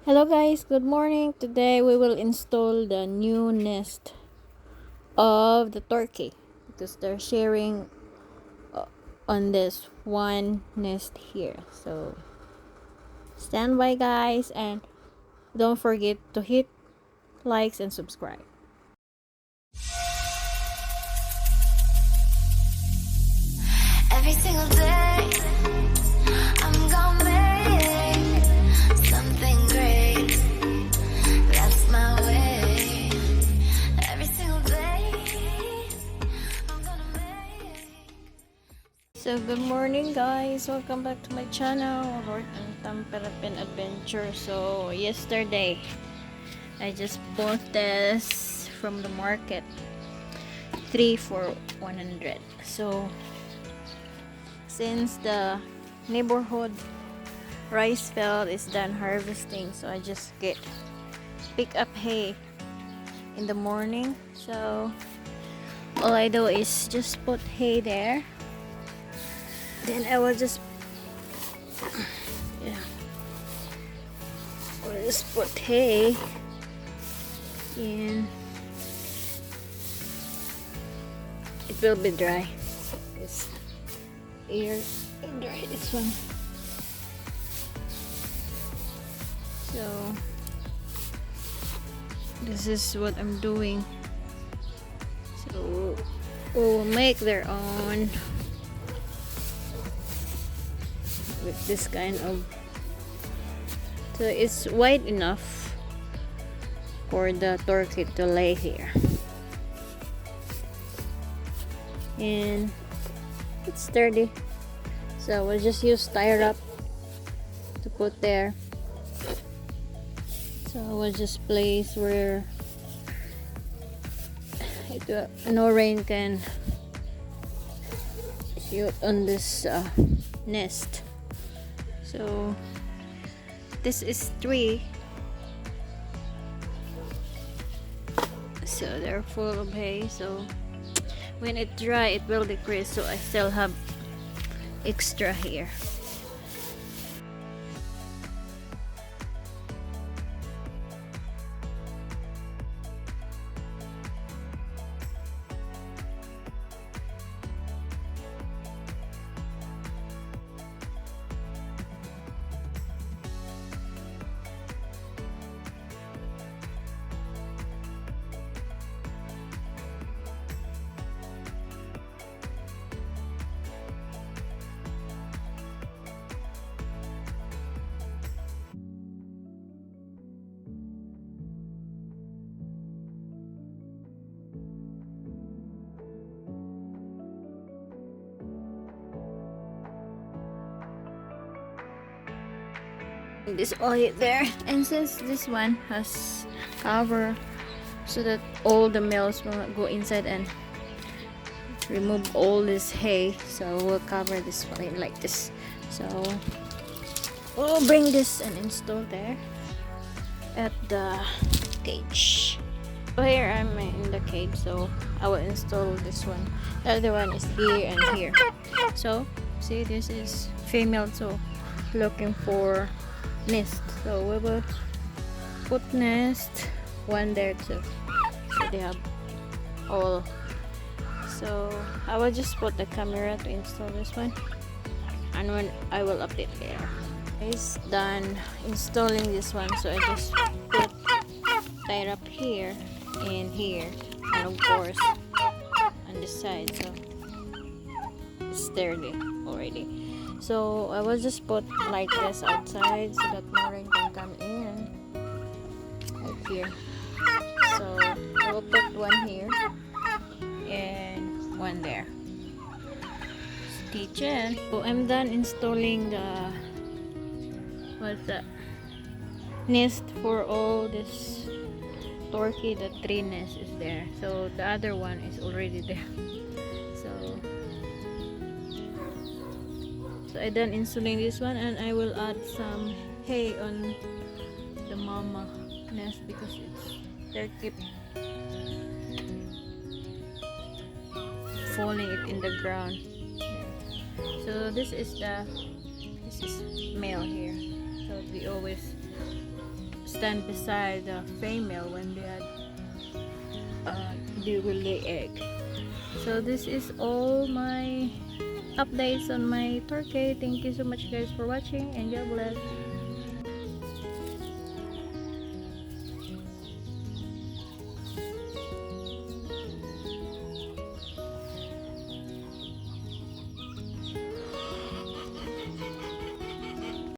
Hello guys, good morning. Today we will install the new nest of the turkey because they're sharing on this one nest here. So stand by guys and don't forget to hit likes and subscribe. Every single day, I'm gonna make something great. That's my way. Every single day, I'm gonna make. So good morning guys, welcome back to my channel, Lord and Tamperapin Adventure. So yesterday I just bought this from the market, 3 for 100. So since the neighborhood rice field is done harvesting, so I just pick up hay in the morning. So all I do is just put hay there, then I will just put hay in. It will be dry. This here and dry this one. So this is what I'm doing. So we'll make their own with this kind of, so it's wide enough for the turkey to lay here, and it's sturdy. So we'll just use tie wrap to put there. So we'll just place where no rain can shoot on this nest. So this is 3, so they're full of hay. So when it dry it will decrease, so I still have extra here. This oil there, and since this one has cover so that all the males will not go inside and remove all this hay, so we'll cover this one like this. So we'll bring this and install there at the cage. So here I'm in the cage, so I will install this one. The other one is here and here. So see, this is female, so looking for nest, so we will put nest one there too, so they have all. So I will just put the camera to install this one, and when I will update later. It's done installing this one, so I just put tie up here and here, and of course on this side, so it's sturdy already. So I will just put like this outside so that no rain can come in right here. So I will put one here and one there. Stay tuned. So I'm done installing the nest for all this turkey. The 3 nest is there, so the other one is already there. So I done installing this one, and I will add some hay on the mama nest because they're keep falling it in the ground. So this is male here, so we always stand beside the female when they will lay egg. So this is all my updates on my turkey. Thank you so much guys for watching, and God bless.